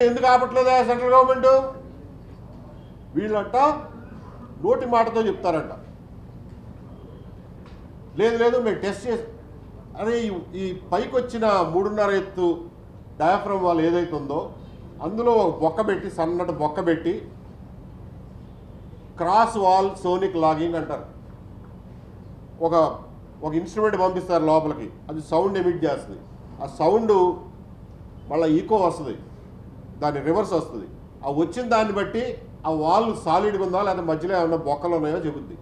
ఎందుకు ఆపట్లేదా central government? వీళ్ళంట నోటి మాటతో చెప్తారంట, లేదు లేదు మేము టెస్ట్ చేసి. అరే ఈ పైకి వచ్చిన 3.5 ఎత్తు డయాఫ్రమ్ వాల్ ఏదైతే ఉందో అందులో బొక్క పెట్టి, సన్నటి బొక్క పెట్టి క్రాస్ వాల్ సోనిక్ లాగింగ్ అంటారు. ఒక ఇన్స్ట్రుమెంట్ పంపిస్తారు లోపలికి, అది సౌండ్ ఎమిట్ చేస్తుంది. ఆ సౌండ్ మళ్ళీ ఈకో వస్తుంది, దాని రివర్స్ వస్తుంది. ఆ వచ్చిన దాన్ని బట్టి ఆ వాల్ సాలిడ్గా ఉందా లేదా మధ్యలో ఏమన్నా బొక్కలు ఉన్నాయో చెబుద్ది.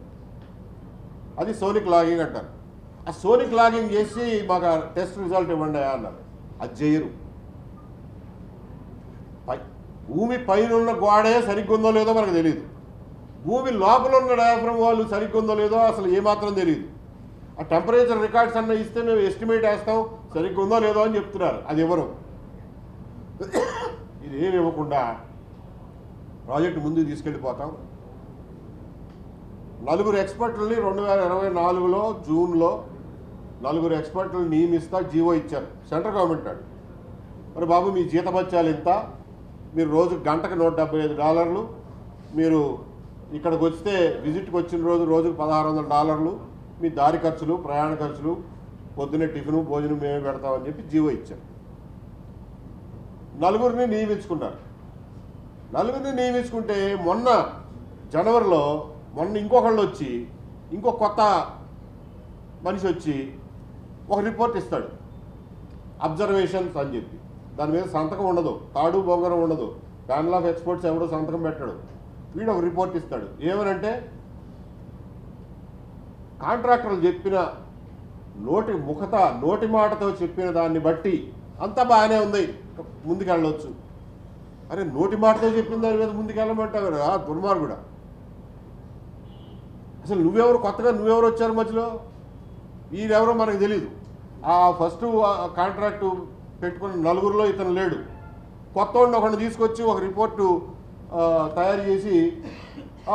అది సోనిక్ లాగింగ్ అంటారు. ఆ సోనిక్ లాగింగ్ చేసి మాకు టెస్ట్ రిజల్ట్ ఇవ్వండి అన్నారు. అది చేయరు. భూమి పైన ఉన్న గోడే సరిగ్గా ఉందో లేదో మనకు తెలియదు, భూమి లోపల ఉన్న డయాఫ్రమ్ వాళ్ళు సరిగ్గా ఉందో లేదో అసలు ఏమాత్రం తెలియదు. ఆ టెంపరేచర్ రికార్డ్స్ అన్న ఇస్తే మేము ఎస్టిమేట్ వేస్తాం సరిగ్గా ఉందో లేదో అని చెప్తున్నారు. అది ఎవరు? ఇది ఏమి ఇవ్వకుండా ప్రాజెక్టు ముందుకు తీసుకెళ్ళిపోతాం. 4 ఎక్స్పర్ట్లని 2024లో జూన్లో 4 ఎక్స్పర్ట్లను నియమిస్తా జీవో ఇచ్చారు సెంట్రల్ గవర్నమెంట్. వాడు మరి బాబు మీ జీతభత్యాలు ఇంత, మీరు రోజు గంటకు $175, మీరు ఇక్కడికి వస్తే విజిట్కి వచ్చిన రోజుకు $1,600, మీ దారి ఖర్చులు, ప్రయాణ ఖర్చులు, పొద్దున్నే టిఫిను భోజనం మేమే పెడతామని చెప్పి జీవో ఇచ్చారు. 4 నియమించుకున్నారు. 4 నియమించుకుంటే మొన్న జనవరిలో ఇంకొకళ్ళు వచ్చి, ఇంకో కొత్త మనిషి వచ్చి ఒక రిపోర్ట్ ఇస్తాడు, అబ్జర్వేషన్స్ అని చెప్పి. దాని మీద సంతకం ఉండదు, తాడు బొంగరం ఉండదు, ప్యానల్ ఆఫ్ ఎక్స్పర్ట్స్ ఎవడో సంతకం పెట్టాడు. వీడు ఒక రిపోర్ట్ ఇస్తాడు. ఏమనంటే కాంట్రాక్టర్లు చెప్పిన నోటి మాటతో చెప్పిన దాన్ని బట్టి అంతా బాగానే ఉంది, ముందుకెళ్ళవచ్చు. అరే నోటి మాటతో చెప్పిన దాని మీద ముందుకెళ్ళమంటావు కదా దుర్మార్గుడా. అసలు కొత్తగా నువ్వెవరు వచ్చారు మధ్యలో? వీరెవరో మనకు తెలీదు. ఆ ఫస్ట్ కాంట్రాక్టు పెట్టుకున్న 4లో ఇతను లేడు. కొత్త ఒకరిని తీసుకొచ్చి ఒక రిపోర్టు తయారు చేసి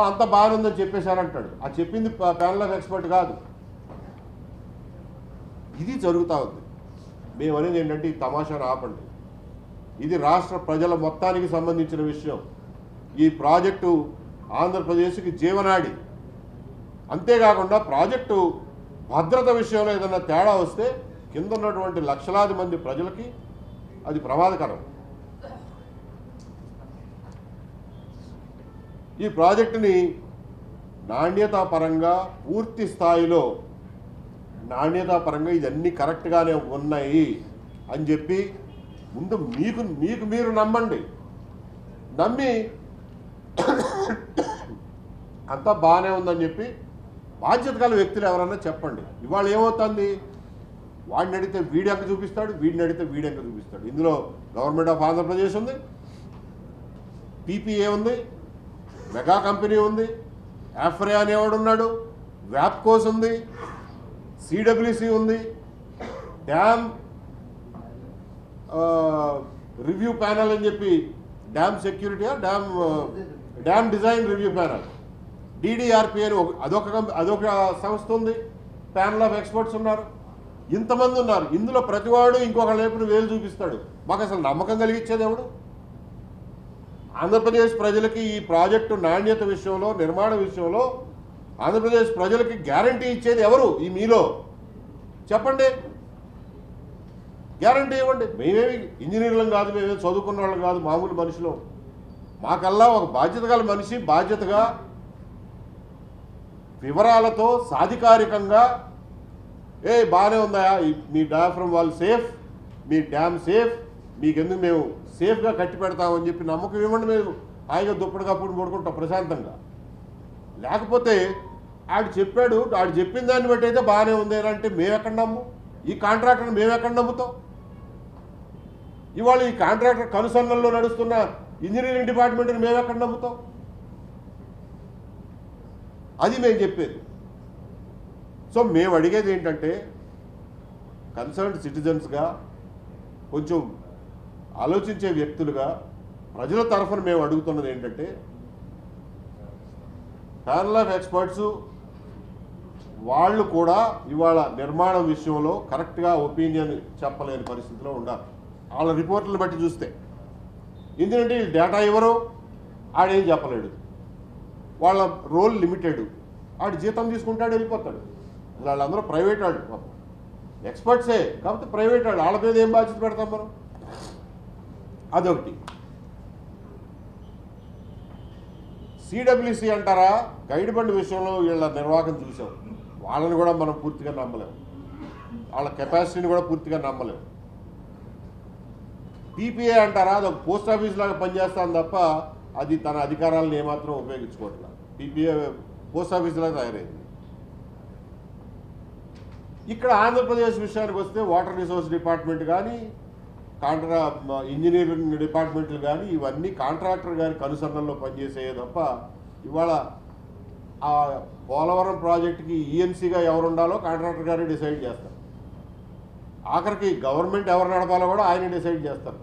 అంత బాగానే ఉందని చెప్పేశారంటాడు. ఆ చెప్పింది ప్యానల్ ఆఫ్ ఎక్స్పర్ట్ కాదు. ఇది జరుగుతూ ఉంది. మేము అనేది ఏంటంటే ఈ తమాషాను ఆపండి. ఇది రాష్ట్ర ప్రజల మొత్తానికి సంబంధించిన విషయం. ఈ ప్రాజెక్టు ఆంధ్రప్రదేశ్కి జీవనాడి. అంతేకాకుండా ప్రాజెక్టు భద్రత విషయంలో ఏదైనా తేడా వస్తే కింద ఉన్నటువంటి లక్షలాది మంది ప్రజలకి అది ప్రమాదకరం. ఈ ప్రాజెక్టుని నాణ్యతాపరంగా పూర్తి స్థాయిలో ఇదన్నీ కరెక్ట్గానే ఉన్నాయి అని చెప్పి ముందు మీకు మీరు నమ్మండి. నమ్మి అంతా బాగానే ఉందని చెప్పి బాధ్యత గల వ్యక్తులు ఎవరన్నా చెప్పండి. ఇవాళ ఏమవుతుంది, వాడిని అడిగితే వీడియంక చూపిస్తాడు, వీడిని అడిగితే వీడియంక చూపిస్తాడు. ఇందులో గవర్నమెంట్ ఆఫ్ ఆంధ్రప్రదేశ్ ఉంది, పీపీఏ ఉంది, మెగా కంపెనీ ఉంది, ఆఫ్రే అనేవాడు ఉన్నాడు, వ్యాప్కోస్ ఉంది, సిడబ్ల్యూసి ఉంది, డ్యామ్ రివ్యూ ప్యానల్ అని చెప్పి dam security dam design review panel, DDRP అని అదొక సంస్థ ఉంది, ప్యానల్ ఆఫ్ ఎక్స్పర్ట్స్ ఉన్నారు. ఇంతమంది ఉన్నారు. ఇందులో ప్రతివాడు ఇంకొక వైపున వేలు చూపిస్తాడు. మాకు అసలు నమ్మకం కలిగించేది ఎవడు? ఆంధ్రప్రదేశ్ ప్రజలకి ఈ ప్రాజెక్టు నాణ్యత విషయంలో, నిర్మాణ విషయంలో ఆంధ్రప్రదేశ్ ప్రజలకి గ్యారంటీ ఇచ్చేది ఎవరు? ఈ మీలో చెప్పండి, గ్యారంటీ ఇవ్వండి. మేమేమి ఇంజనీర్లం కాదు, మేమేమి చదువుకున్న వాళ్ళం కాదు, మామూలు మనుషులు. మాకల్లా ఒక బాధ్యత గల మనిషి బాధ్యతగా వివరాలతో సాధికారికంగా బాగానే ఉందా, మీ డయాఫ్రమ్ వాల్ సేఫ్, మీ డ్యామ్ సేఫ్, మీకెందుకు మేము సేఫ్గా కట్టి పెడతామని చెప్పి నమ్మకం ఇవ్వండి. మేము హాయిగా దుప్పటికప్పుడు పడుకుంటాం ప్రశాంతంగా. లేకపోతే ఆడు చెప్పిన దాన్ని బట్టి అయితే బాగానే ఉంది అంటే మేమెక్కడ నమ్ము? ఈ కాంట్రాక్టర్ని మేమెక్కడ నమ్ముతాం? ఇవాళ ఈ కాంట్రాక్టర్ కనుసన్నల్లో నడుస్తున్న ఇంజనీరింగ్ డిపార్ట్మెంట్ని మేమెక్కడ నమ్ముతాం? అది మేము చెప్పేది. సో మేము అడిగేది ఏంటంటే కన్సర్న్డ్ సిటిజన్స్గా, కొంచెం ఆలోచించే వ్యక్తులుగా ప్రజల తరఫున మేము అడుగుతున్నది ఏంటంటే, ప్యానల్ ఆఫ్ ఎక్స్పర్ట్స్ వాళ్ళు కూడా ఇవాళ నిర్మాణం విషయంలో కరెక్ట్గా ఒపీనియన్ చెప్పలేని పరిస్థితిలో ఉండాలి. వాళ్ళ రిపోర్ట్లను బట్టి చూస్తే ఎందుకంటే వీళ్ళు డేటా ఇవ్వరు, ఆడేం చెప్పలేడు, వాళ్ళ రోల్ లిమిటెడ్, ఆడు జీతం తీసుకుంటాడు వెళ్ళిపోతాడు. వాళ్ళందరూ ప్రైవేట్ వాళ్ళు, పాపం ఎక్స్పర్ట్సే కాకపోతే ప్రైవేట్ వాళ్ళు, వాళ్ళ మీద ఏం బాధ్యత పెడతాం మనం? అదొకటి. సిడబ్ల్యూసి అంటారా, గైడ్ బండి విషయంలో వీళ్ళ నిర్వాహకం చూసాం, వాళ్ళని కూడా మనం పూర్తిగా నమ్మలేము, వాళ్ళ కెపాసిటీని కూడా పూర్తిగా నమ్మలేము. పీపీఏ అంటారా, అది ఒక పోస్ట్ ఆఫీస్ లాగా పనిచేస్తాను తప్ప అది తన అధికారాలను ఏమాత్రం ఉపయోగించుకోవట్లేదు. పీపీఏ పోస్ట్ ఆఫీస్ లాగా తయారైంది. ఇక్కడ ఆంధ్రప్రదేశ్ విషయానికి వస్తే వాటర్ రిసోర్స్ డిపార్ట్మెంట్ కానీ ఇంజనీరింగ్ డిపార్ట్మెంట్లు కానీ ఇవన్నీ కాంట్రాక్టర్ గారి కనుసన్నల్లో పనిచేసేయే తప్ప ఇవాళ ఆ పోలవరం ప్రాజెక్టుకి ఈఎన్సీగా ఎవరు ఉండాలో కాంట్రాక్టర్ గారే డిసైడ్ చేస్తారు. ఆఖరికి గవర్నమెంట్ ఎవరు నడపాలో కూడా ఆయన డిసైడ్ చేస్తారు.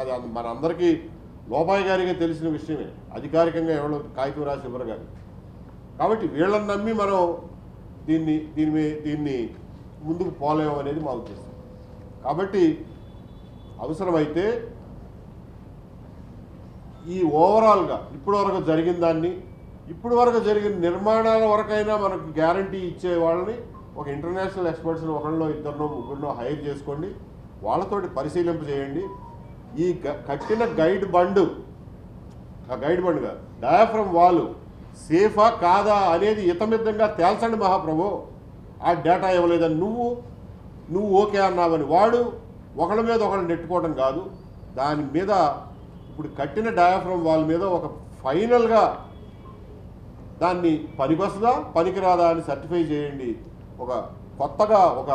అది మనందరికీ లోపాయి గారికి తెలిసిన విషయమే, అధికారికంగా ఎవరు కాగితం రాసి ఇవ్వరు కానీ. కాబట్టి వీళ్ళని నమ్మి మనం దీన్ని ముందుకు పోలేము అనేది మా ఉద్దేశం. కాబట్టి అవసరమైతే ఈ ఓవరాల్గా ఇప్పటివరకు జరిగిన దాన్ని, ఇప్పటివరకు జరిగిన నిర్మాణాల వరకైనా మనకు గ్యారంటీ ఇచ్చే వాళ్ళని ఒక ఇంటర్నేషనల్ ఎక్స్పర్ట్స్ని ఒకళ్ళో ఇద్దరినో ముగ్గురినో హైర్ చేసుకోండి, వాళ్ళతోటి పరిశీలింప చేయండి. ఈ కట్టిన గైడ్ బండ్ కాదు, డయాఫ్రమ్ వాల్ సేఫా కాదా అనేది ఇతమిద్దంగా తేల్చండి మహాప్రభు. ఆ డేటా ఇవ్వలేదని నువ్వు ఓకే అన్నావని వాడు ఒకళ్ళ మీద ఒకళ్ళు నెట్టుకోవడం కాదు, దాని మీద ఇప్పుడు కట్టిన డయాఫ్రమ్ వాల్ మీద ఒక ఫైనల్గా దాన్ని పనికొస్తుందా పనికిరాదా అని సర్టిఫై చేయండి. ఒక కొత్తగా ఒక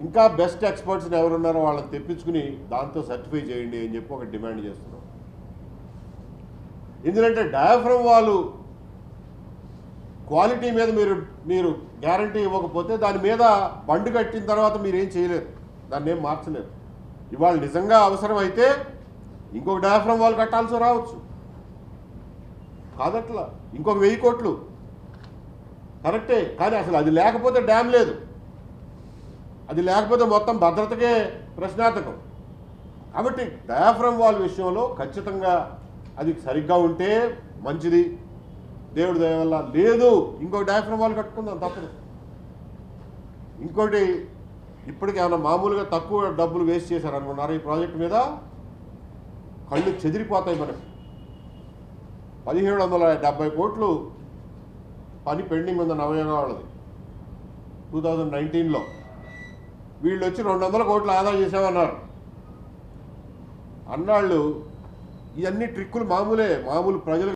ఇంకా బెస్ట్ ఎక్స్పర్ట్స్ని ఎవరున్నారో వాళ్ళని తెప్పించుకుని దాంతో సర్టిఫై చేయండి అని చెప్పి ఒక డిమాండ్ చేస్తున్నాం. ఎందుకంటే డయాఫ్రమ్ వాల్ క్వాలిటీ మీద మీరు గ్యారంటీ ఇవ్వకపోతే దాని మీద బండు కట్టిన తర్వాత మీరేం చేయలేరు, దాన్ని ఏం మార్చలేరు. ఇవాళ నిజంగా అవసరం అయితే ఇంకొక డయాఫ్రమ్ వాల్ కట్టాల్సి రావచ్చు, కాదట్లా ఇంకొక 1000 కోట్లు కరెక్టే. కానీ అసలు అది లేకపోతే డ్యామ్ లేదు, అది లేకపోతే మొత్తం భద్రతకే ప్రశ్నార్థకం. కాబట్టి డయాఫ్రమ్ వాల్ విషయంలో ఖచ్చితంగా అది సరిగ్గా ఉంటే మంచిది, దేవుడి దయ వల్ల. లేదు ఇంకొక డయాఫ్రమ్ వాల్ కట్టుకుందాం తప్పదు. ఇంకోటి, ఇప్పటికి ఏమైనా మామూలుగా తక్కువ డబ్బులు వేస్ట్ చేశారనుకున్నారు ఈ ప్రాజెక్ట్ మీద, కళ్ళు చెదిరిపోతాయి మనకి. 1770 కోట్లు పని పెండింగ్ ఉంది నవయోగ వాళ్ళది 2019లో. వీళ్ళు వచ్చి 200 కోట్లు ఆదా చేసామన్నారు. అన్నాళ్ళు ఇవన్నీ ట్రిక్కులు మామూలు ప్రజలు